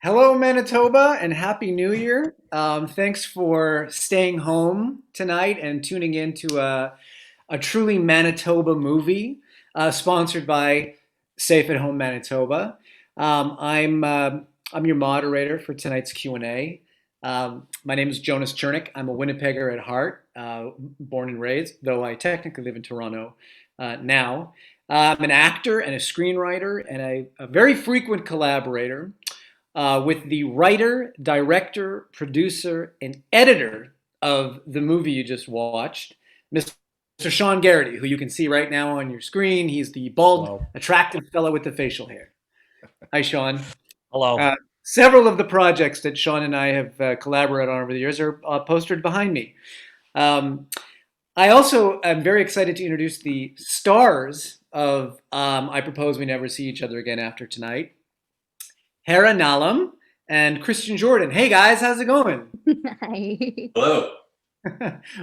Hello, Manitoba, and Happy New Year. Thanks for staying home tonight and tuning in to a truly Manitoba movie sponsored by Safe at Home Manitoba. I'm your moderator for tonight's Q&A. My name is Jonas Chernick. I'm a Winnipegger at heart, born and raised, though I technically live in Toronto now. I'm an actor and a screenwriter and a very frequent collaborator with the writer, director, producer, and editor of the movie you just watched, Mr. Sean Garrity, who you can see right now on your screen. He's the bald, Hello. attractive fellow with the facial hair. Hi, Sean. Hello. Several of the projects that Sean and I have collaborated on over the years are postered behind me. Um, I also am very excited to introduce the stars of I Propose We Never See Each Other Again After Tonight. Hera Nalem and Christian Jordan. Hey guys, how's it going? Hi. Hello.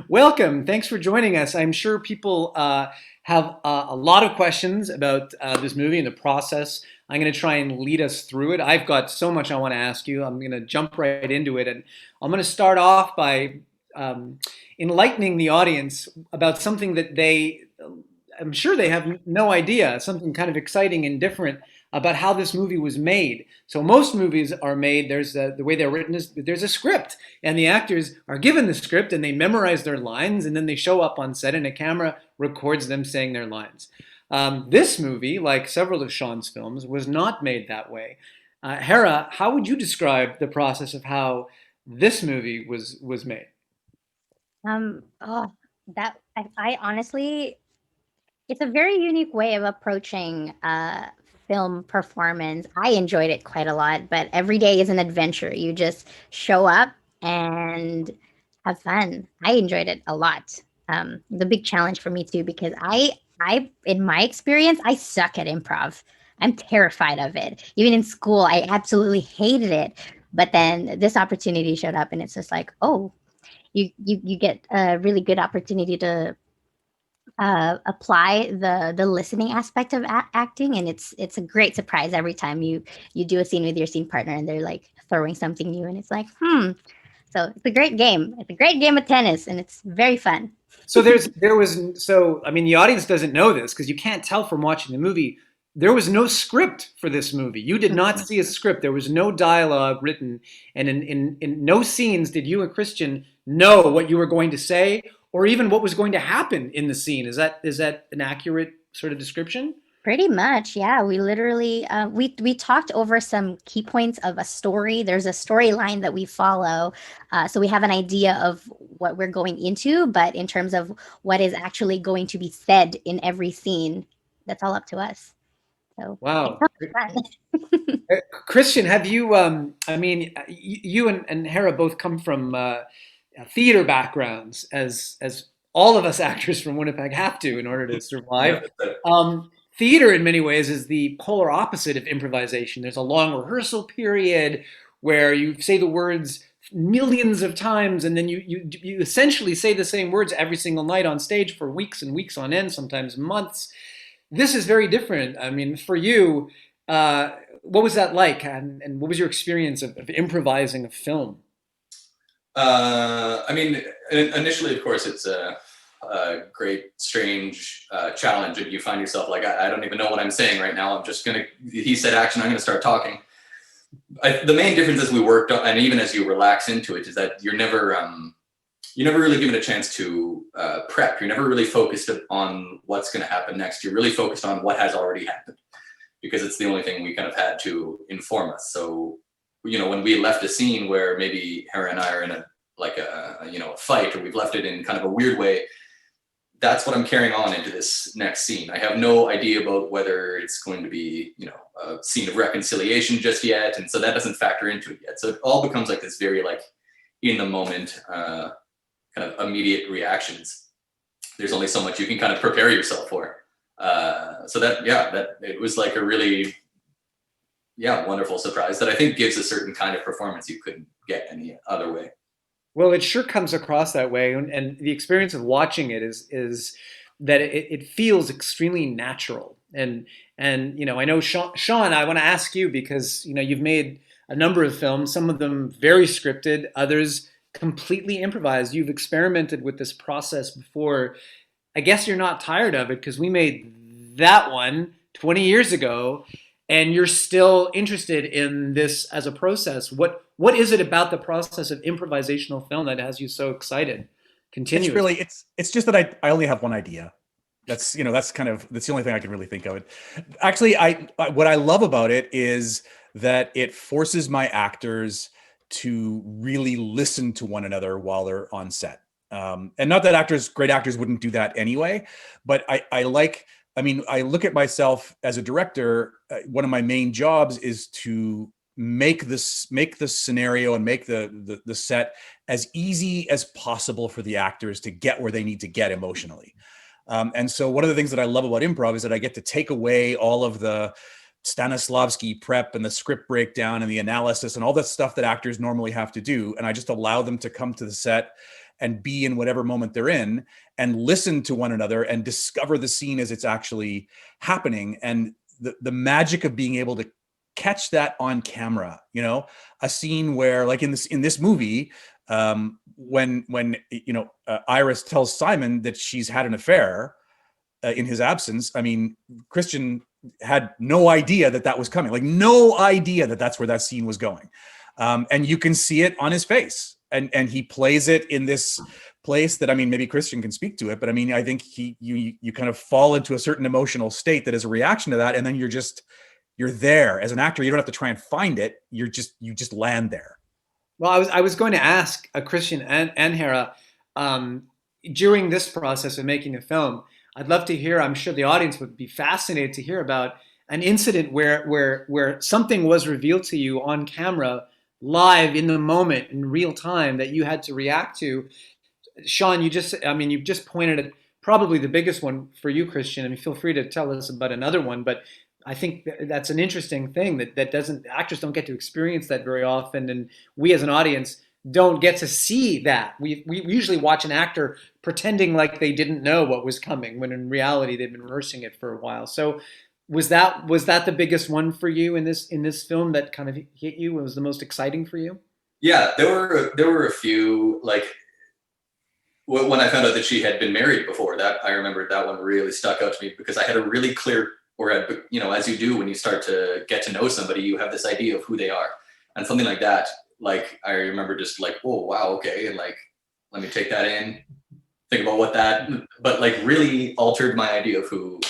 Welcome. Thanks for joining us. I'm sure people have a lot of questions about this movie and the process. I'm going to try and lead us through it. I've got so much I want to ask you. I'm going to jump right into it. And I'm going to start off by enlightening the audience about something that I'm sure they have no idea, something kind of exciting and different about how this movie was made. So most movies are made, the way they're written is there's a script and the actors are given the script and they memorize their lines and then they show up on set and a camera records them saying their lines. This movie, like several of Sean's films, was not made that way. Hera, how would you describe the process of how this movie was made? Oh, that I honestly, it's a very unique way of approaching film performance. I enjoyed it quite a lot, but every day is an adventure. You just show up and have fun. I enjoyed it a lot. The big challenge for me too, because in my experience, I suck at improv. I'm terrified of it. Even in school, I absolutely hated it. But then this opportunity showed up, and it's just like, oh, you get a really good opportunity to apply the listening aspect of acting, and it's a great surprise every time you do a scene with your scene partner and they're like throwing something new, and it's like so it's a great game. It's a great game of tennis, and it's very fun. So I mean the audience doesn't know this because you can't tell from watching the movie. There was no script for this movie. You did not see a script. There was no dialogue written, and in no scenes did you and Christian know what you were going to say or even what was going to happen in the scene. Is that an accurate sort of description? Pretty much, yeah. We literally we talked over some key points of a story. There's a storyline that we follow, so we have an idea of what we're going into. But in terms of what is actually going to be said in every scene, that's all up to us. So it's Wow. fun. Christian, have you? I mean, you and Hera both come from theater backgrounds, as all of us actors from Winnipeg have to in order to Yeah. survive. Theater, in many ways, is the polar opposite of improvisation. There's a long rehearsal period where you say the words millions of times, and then you essentially say the same words every single night on stage for weeks and weeks on end, sometimes months. This is very different. I mean, for you, what was that like, and what was your experience of improvising a film? I mean, initially, of course, it's a great, strange challenge, and you find yourself like, I don't even know what I'm saying right now. I'm just gonna. He said action. I'm gonna start talking. The main difference as we worked on, and even as you relax into it, is that you're never really given a chance to prep. You're never really focused on what's going to happen next. You're really focused on what has already happened because it's the only thing we kind of had to inform us. So, when we left a scene where maybe Hera and I are in a fight, or we've left it in kind of a weird way, that's what I'm carrying on into this next scene. I have no idea about whether it's going to be, a scene of reconciliation just yet. And so that doesn't factor into it yet. So it all becomes like this very like in the moment, kind of immediate reactions. There's only so much you can kind of prepare yourself for. That it was like a really, wonderful surprise that I think gives a certain kind of performance you couldn't get any other way. Well, it sure comes across that way, and the experience of watching it is that it feels extremely natural. And I know Sean, I want to ask you because you've made a number of films, some of them very scripted, others completely improvised. You've experimented with this process before. I guess you're not tired of it because we made that one 20 years ago and you're still interested in this as a process. What is it about the process of improvisational film that has you so excited? It's really it's just that I only have one idea. That's that's the only thing I can really think of it. Actually, what I love about it is that it forces my actors to really listen to one another while they're on set. And not that great actors wouldn't do that anyway, but I look at myself as a director. One of my main jobs is to make the scenario and make the set as easy as possible for the actors to get where they need to get emotionally. And so one of the things that I love about improv is that I get to take away all of the Stanislavski prep and the script breakdown and the analysis and all that stuff that actors normally have to do. And I just allow them to come to the set and be in whatever moment they're in and listen to one another and discover the scene as it's actually happening. And the magic of being able to catch that on camera, a scene where, like in this movie, when Iris tells Simon that she's had an affair in his absence. I mean, Christian had no idea that was coming, like no idea that that's where that scene was going. And you can see it on his face, and he plays it in this place that, I mean, maybe Christian can speak to it, but I mean, I think you kind of fall into a certain emotional state that is a reaction to that. And then you're there as an actor. You don't have to try and find it. You just land there. Well, I was going to ask Christian and Hera, during this process of making a film, I'd love to hear, I'm sure the audience would be fascinated to hear about an incident where something was revealed to you on camera, live in the moment, in real time, that you had to react to. Sean, you've just pointed at probably the biggest one for you, Christian. I mean, feel free to tell us about another one, but I think that's an interesting thing that actors don't get to experience that very often, and we as an audience don't get to see that. We usually watch an actor pretending like they didn't know what was coming, when in reality they've been rehearsing it for a while. So was that the biggest one for you in this film that kind of hit you? Was the most exciting for you? Yeah, there were a few, like when I found out that she had been married before. That I remember that one really stuck out to me because I had a really clear, or as you do when you start to get to know somebody, you have this idea of who they are, and something like that. Like I remember just like, oh wow, okay, and like let me take that in, think about what that, but like really altered my idea of who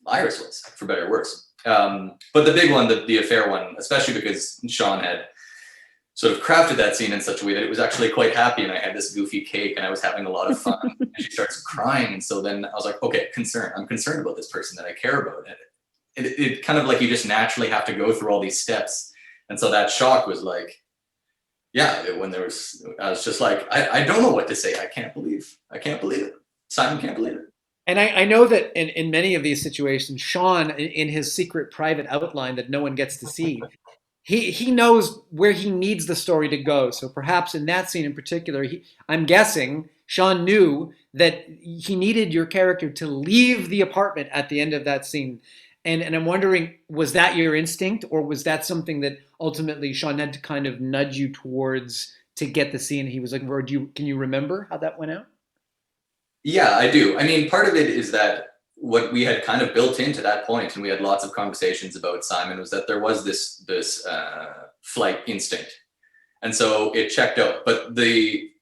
Iris was, for better or worse. But the big one, the affair one, especially because Sean had sort of crafted that scene in such a way that it was actually quite happy, and I had this goofy cake and I was having a lot of fun. And she starts crying, and so then I was like, okay, I'm concerned about this person that I care about. And it kind of like you just naturally have to go through all these steps. And so that shock was like, yeah, I was just like, I don't know what to say. I can't believe it. Simon can't believe it. And I know that in many of these situations, Sean, in his secret private outline that no one gets to see, he knows where he needs the story to go. So perhaps in that scene in particular, I'm guessing Sean knew that he needed your character to leave the apartment at the end of that scene. And I'm wondering, was that your instinct, or was that something that ultimately Sean had to kind of nudge you towards to get the scene he was looking for? Can you remember how that went out? Yeah, I do. I mean, part of it is that what we had kind of built into that point, and we had lots of conversations about Simon, was that there was this flight instinct, and so it checked out. But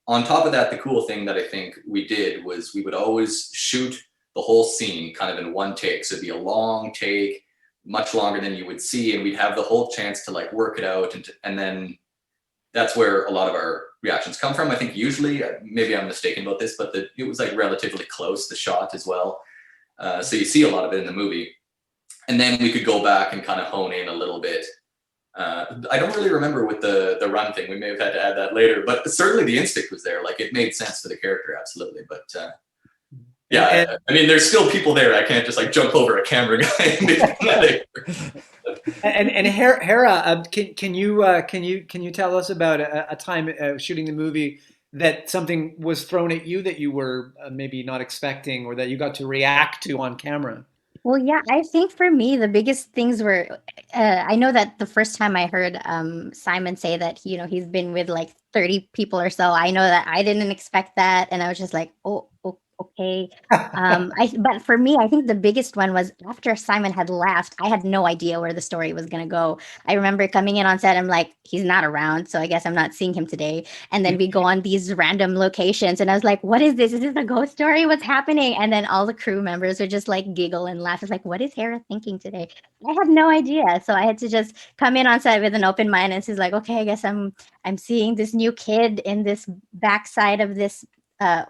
on top of that, the cool thing that I think we did was we would always shoot the whole scene kind of in one take. So it'd be a long take, much longer than you would see, and we'd have the whole chance to like work it out, and then that's where a lot of our reactions come from. I think usually, maybe I'm mistaken about this, but it was like relatively close, the shot as well. So you see a lot of it in the movie. And then we could go back and kind of hone in a little bit. I don't really remember with the run thing. We may have had to add that later, but certainly the instinct was there. Like it made sense for the character, absolutely. But yeah, I mean, there's still people there. I can't just like jump over a camera guy. And Hera, can you tell us about a time shooting the movie that something was thrown at you that you were maybe not expecting, or that you got to react to on camera? Well, yeah, I think for me, the biggest things were I know that the first time I heard Simon say that, he's been with like 30 people or so, I know that I didn't expect that. And I was just like, oh, okay. But for me, I think the biggest one was after Simon had left, I had no idea where the story was going to go. I remember coming in on set, I'm like, he's not around. So I guess I'm not seeing him today. And then we go on these random locations, and I was like, what is this? Is this a ghost story? What's happening? And then all the crew members would just like giggle and laugh. It's like, what is Hera thinking today? I had no idea. So I had to just come in on set with an open mind, and she's like, okay, I guess I'm seeing this new kid in this backside of this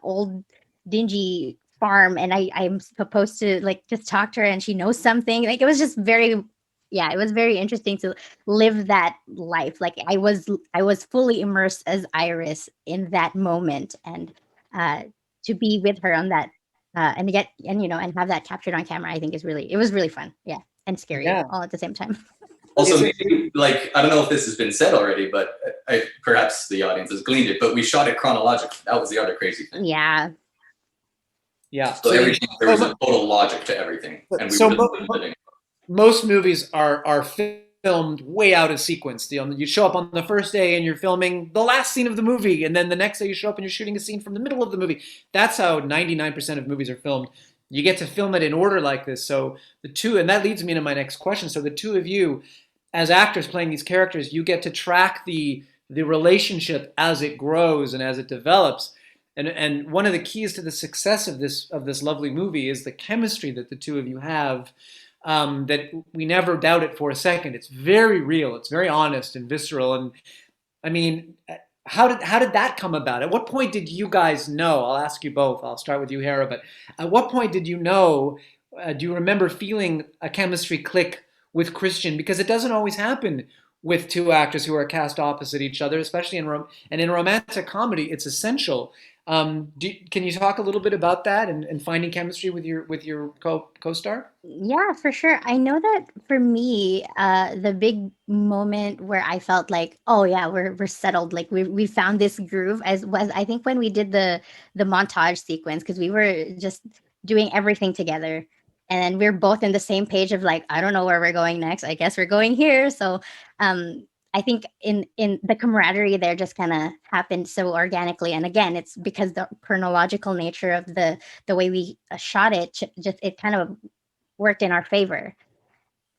old dingy farm, and I'm supposed to like just talk to her, and she knows something. Like, it was just very, yeah, it was very interesting to live that life. Like, I was fully immersed as Iris in that moment, and uh to be with her on that and have that captured on camera, I think it was really fun. Yeah, and scary Yeah. all at the same time. Also, Is it- maybe, like, I don't know if this has been said already, but perhaps the audience has gleaned it, but we shot it chronologically. That was the other crazy thing. Yeah. Yeah. So everything, there was a total logic to everything, and we So were mo- just living. most movies are filmed way out of sequence. You show up on the first day and you're filming the last scene of the movie, and then the next day you show up and you're shooting a scene from the middle of the movie. That's how 99% of movies are filmed. You get to film it in order like this. So and that leads me to my next question. So the two of you, as actors playing these characters, you get to track the relationship as it grows and as it develops. And one of the keys to the success of this lovely movie is the chemistry that the two of you have, that we never doubt it for a second. It's very real. It's very honest and visceral. And I mean, how did that come about? At what point did you guys know? I'll ask you both. I'll start with you, Hera. But at what point did you know? Do you remember feeling a chemistry click with Christian? Because it doesn't always happen with two actors who are cast opposite each other, especially in romantic comedy. It's essential. Can you talk a little bit about that and finding chemistry with your co-star? Yeah, for sure. I know that for me, the big moment where I felt like, oh yeah, we're settled. Like, we found this groove, as was, I think, when we did the montage sequence, because we were just doing everything together, and then we're both in the same page of like, I don't know where we're going next. I guess we're going here. So, I think in the camaraderie there just kind of happened so organically, and again, it's because the chronological nature of the way we shot it, just it kind of worked in our favor.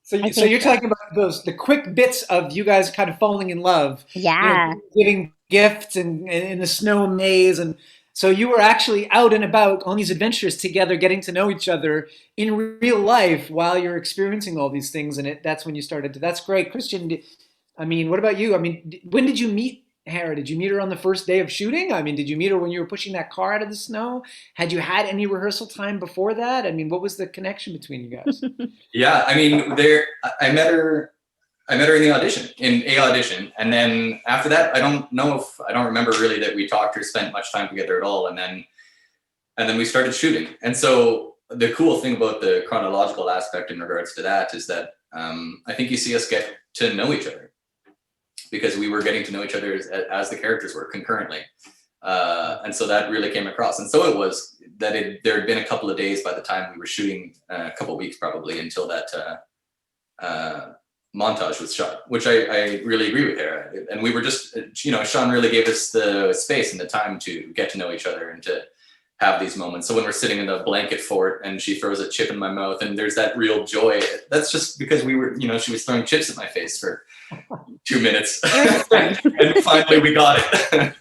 So, I so think you're so. talking about the quick bits of you guys kind of falling in love, Yeah. giving gifts and in the snow maze, and so you were actually out and about on these adventures together, getting to know each other in real life while you're experiencing all these things, and that's when you started to. That's great, Christian. I mean, what about you? I mean, when did you meet Hera? Did you meet her on the first day of shooting? I mean, did you meet her when you were pushing that car out of the snow? Had you had any rehearsal time before that? I mean, what was the connection between you guys? Yeah, I mean, I met her. I met her in a audition, and then after that, I don't remember really that we talked or spent much time together at all. And then we started shooting. And so the cool thing about the chronological aspect in regards to that is that I think you see us get to know each other because we were getting to know each other as the characters were concurrently. And so that really came across. And so it was that there had been a couple of days by the time we were shooting, a couple of weeks probably, until that montage was shot, which I really agree with her. And we were just, Sean really gave us the space and the time to get to know each other and to have these moments. So when we're sitting in the blanket fort and she throws a chip in my mouth and there's that real joy, that's just because we were, she was throwing chips at my face for 2 minutes. And finally we got it.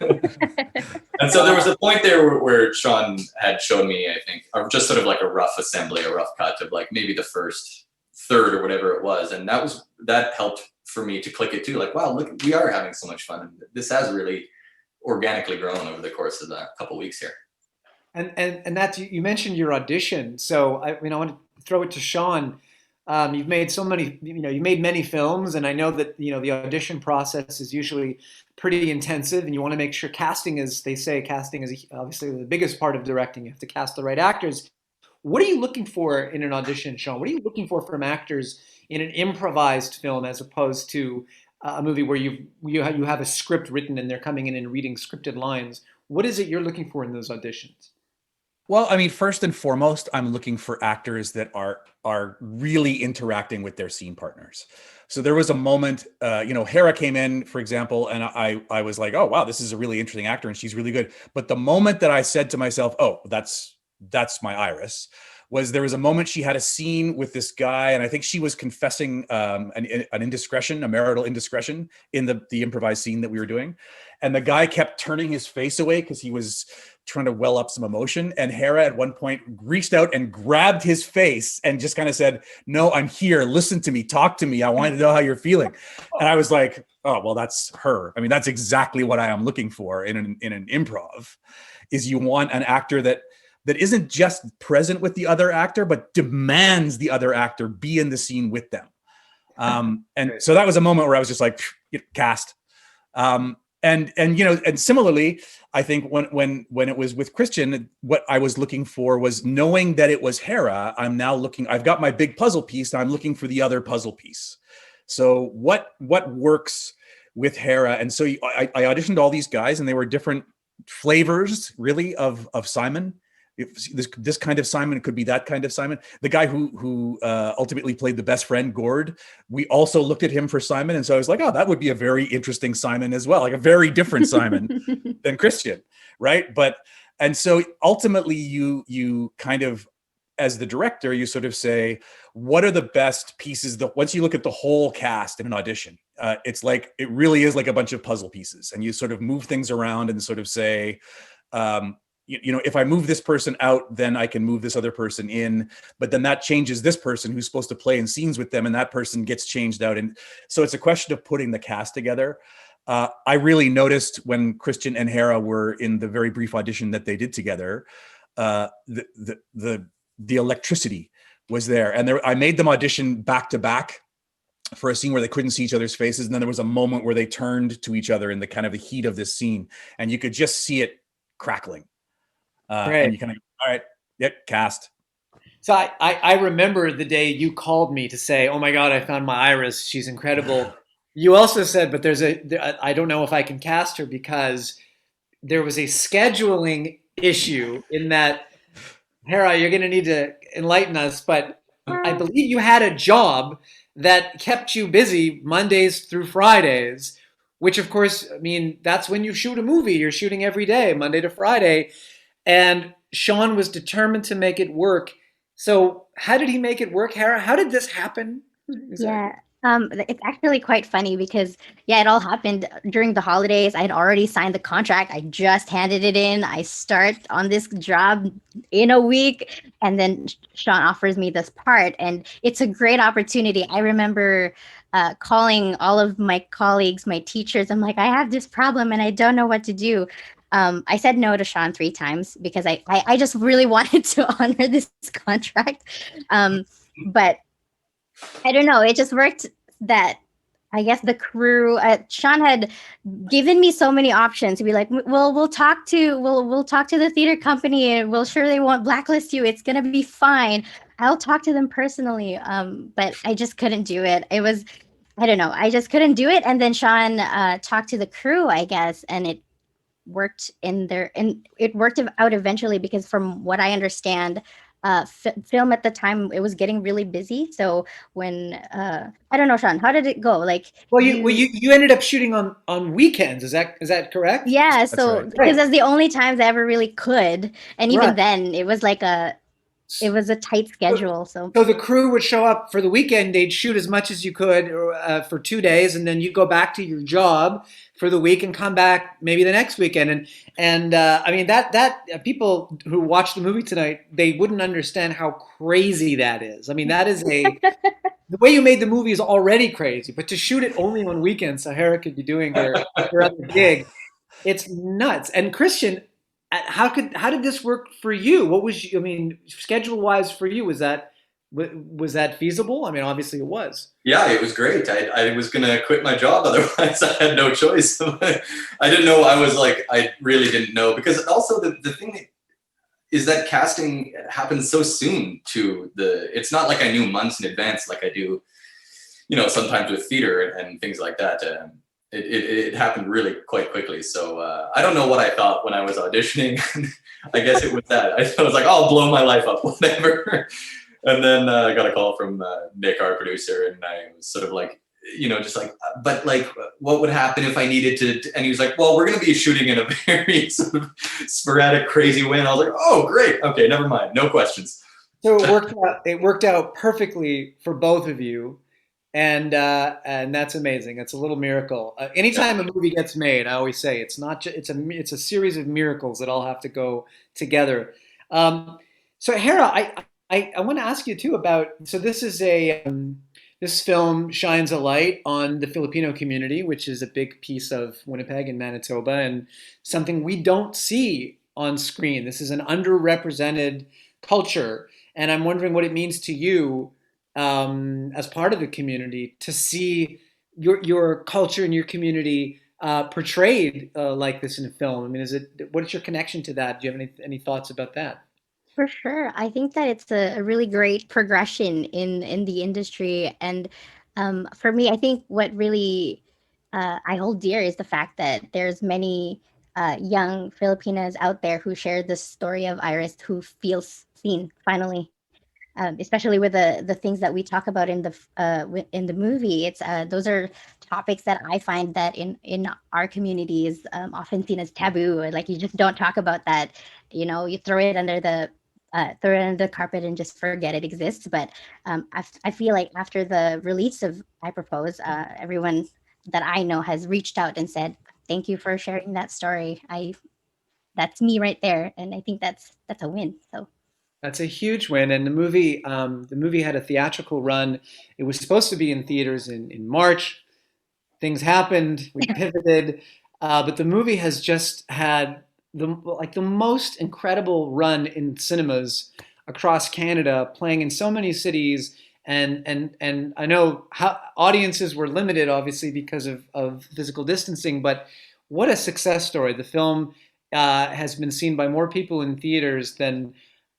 And so there was a point there where Sean had shown me, I think, just sort of like a rough assembly, a rough cut of like maybe the first third or whatever it was. And that helped for me to click it too. Like, wow, look, we are having so much fun. This has really organically grown over the course of the couple weeks here. And that's, you mentioned your audition. So I want to throw it to Sean. You've made so many, you made many films, and I know that the audition process is usually pretty intensive, and you want to make sure casting is obviously the biggest part of directing. You have to cast the right actors. What are you looking for in an audition, Sean? What are you looking for from actors in an improvised film as opposed to a movie where you have a script written and they're coming in and reading scripted lines? What is it you're looking for in those auditions? Well, I mean, first and foremost, I'm looking for actors that are really interacting with their scene partners. So there was a moment, Hera came in, for example, and I was like, oh wow, this is a really interesting actor, and she's really good. But the moment that I said to myself, oh, that's my Iris, was there was a moment she had a scene with this guy, and I think she was confessing an indiscretion, a marital indiscretion, in the improvised scene that we were doing, and the guy kept turning his face away because he was trying to well up some emotion. And Hera at one point reached out and grabbed his face and just kind of said, no, I'm here. Listen to me. Talk to me. I want to know how you're feeling. And I was like, oh, well, that's her. I mean, that's exactly what I am looking for in an improv, is you want an actor that isn't just present with the other actor, but demands the other actor be in the scene with them. And so that was a moment where I was just like, cast. And similarly, I think when it was with Christian, what I was looking for was, knowing that it was Hera, I've got my big puzzle piece, and I'm looking for the other puzzle piece. So what works with Hera? And so I auditioned all these guys, and they were different flavors, really, of Simon. If this kind of Simon, it could be that kind of Simon. The guy who ultimately played the best friend, Gord, we also looked at him for Simon, and so I was like, oh, that would be a very interesting Simon as well, like a very different Simon than Christian, right? And so ultimately, you kind of, as the director, you sort of say, what are the best pieces that, once you look at the whole cast in an audition, it's like, it really is like a bunch of puzzle pieces, and you sort of move things around and sort of say, if I move this person out, then I can move this other person in, but then that changes this person who's supposed to play in scenes with them, and that person gets changed out. And so it's a question of putting the cast together. I really noticed when Christian and Hera were in the very brief audition that they did together, the electricity was there. And I made them audition back to back for a scene where they couldn't see each other's faces. And then there was a moment where they turned to each other in the kind of the heat of this scene, and you could just see it crackling. And you kind of, all right, yep, cast. So I remember the day you called me to say, oh my God, I found my Iris. She's incredible. You also said, but I don't know if I can cast her, because there was a scheduling issue in that, Hera, you're going to need to enlighten us, but I believe you had a job that kept you busy Mondays through Fridays, which of course, I mean, that's when you shoot a movie. You're shooting every day, Monday to Friday. And Sean was determined to make it work. So how did he make it work, Hera? How did this happen? It's actually quite funny because, it all happened during the holidays. I'd already signed the contract. I just handed it in. I start on this job in a week, and then Sean offers me this part, and it's a great opportunity. I remember calling all of my colleagues, my teachers. I'm like, I have this problem and I don't know what to do. I said no to Sean 3 times because I just really wanted to honor this contract. But I don't know. It just worked that I guess the crew, Sean had given me so many options to be like, well, we'll talk to the theater company, and they won't blacklist you. It's going to be fine. I'll talk to them personally. But I just couldn't do it. I don't know. I just couldn't do it. And then Sean talked to the crew, I guess, and it worked and it worked out eventually, because from what I understand, film at the time, it was getting really busy. So when I don't know, Sean, how did it go? Like, you ended up shooting on weekends. Is that correct? Yeah. So because that's the only times I ever really could, and even then, it was like a tight schedule. So the crew would show up for the weekend. They'd shoot as much as you could for 2 days, and then you'd go back to your job for the week and come back maybe the next weekend. And I mean that people who watch the movie tonight, they wouldn't understand how crazy that is. I mean, that is the way you made the movie is already crazy, but to shoot it only on weekends, so Hera could be doing her other gig, it's nuts. And Christian, how did this work for you? What was, schedule wise for you? Was that feasible? I mean, obviously it was. Yeah, it was great. I was going to quit my job. Otherwise I had no choice. I didn't know. I really didn't know, because also the thing is that casting happens so soon it's not like I knew months in advance, like I do, sometimes with theater and things like that. it happened really quite quickly. So I don't know what I thought when I was auditioning. I guess it was that. I was like, oh, I'll blow my life up, whatever. And then I got a call from Nick, our producer, and I was sort of like, just like, but like, what would happen if I needed to? And he was like, well, we're going to be shooting in a very sort of sporadic, crazy way. And I was like, oh, great. Okay, never mind. No questions. So it worked out perfectly for both of you, and that's amazing. It's a little miracle. Anytime a movie gets made, I always say it's not it's a series of miracles that all have to go together. So Hera, I want to ask you too about, so this is this film shines a light on the Filipino community, which is a big piece of Winnipeg and Manitoba, and something we don't see on screen. This is an underrepresented culture, and I'm wondering what it means to you as part of the community to see your culture and your community portrayed like this in a film. I mean, what's your connection to that? Do you have any thoughts about that? For sure. I think that it's a really great progression in the industry. And for me, I think what really I hold dear is the fact that there's many young Filipinas out there who share the story of Iris, who feels seen finally. Especially with the things that we talk about in the movie, it's those are topics that I find that in our community is often seen as taboo. Like, you just don't talk about that. You throw it under the carpet and just forget it exists. But I feel like after the release of I Propose, everyone that I know has reached out and said, "Thank you for sharing that story. That's me right there," and I think that's a win. So. That's a huge win, and the movie had a theatrical run. It was supposed to be in theaters in March. Things happened. We pivoted, but the movie has just had the most incredible run in cinemas across Canada, playing in so many cities. And I know how audiences were limited, obviously, because of physical distancing. But what a success story! The film has been seen by more people in theaters than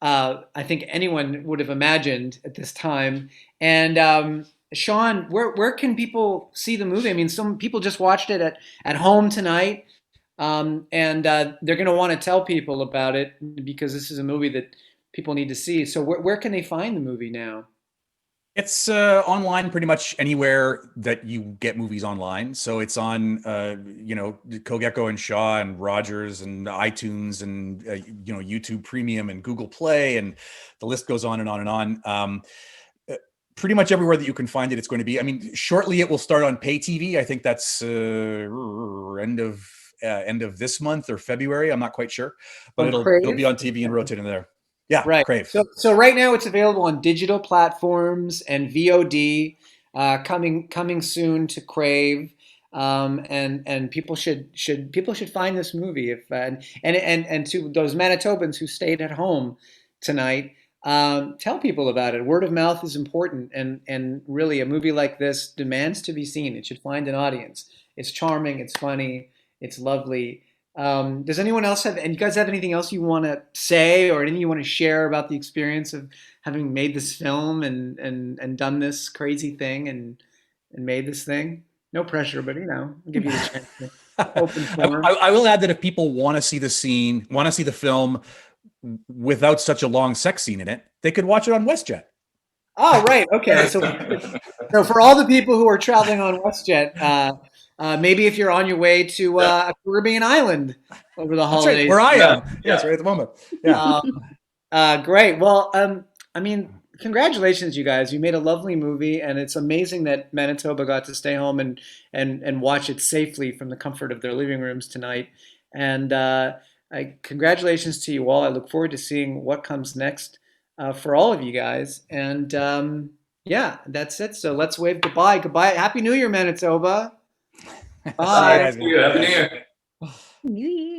I think anyone would have imagined at this time. And Sean, where can people see the movie? I mean, some people just watched it at home tonight, and they're going to want to tell people about it because this is a movie that people need to see. So where can they find the movie now? It's online pretty much anywhere that you get movies online. So it's on, Kogeko and Shaw and Rogers and iTunes and, YouTube Premium and Google Play, and the list goes on and on and on. Pretty much everywhere that you can find it, it's going to be. I mean, shortly it will start on pay TV. I think that's end of this month or February. I'm not quite sure, but it'll be on TV and rotating there. Yeah, right. Crave. So right now it's available on digital platforms and VOD, coming soon to Crave, and people should find this movie and to those Manitobans who stayed at home tonight, tell people about it. Word of mouth is important, and really a movie like this demands to be seen. It should find an audience. It's charming. It's funny. It's lovely. Does anyone else and you guys have anything else you want to say or anything you want to share about the experience of having made this film and done this crazy thing and made this thing? No pressure, but I'll give you the chance to open forum. I will add that if people want to see the film without such a long sex scene in it, they could watch it on WestJet. Oh, right. Okay. So for all the people who are traveling on WestJet, maybe if you're on your way to a Caribbean island over the holidays. That's right, where I am. Yes, right at the moment. Yeah. Great. Well, I mean, congratulations, you guys. You made a lovely movie, and it's amazing that Manitoba got to stay home and watch it safely from the comfort of their living rooms tonight. And congratulations to you all. I look forward to seeing what comes next for all of you guys. And yeah, that's it. So let's wave goodbye. Goodbye. Happy New Year, Manitoba. Bye. Happy New Year. New Year.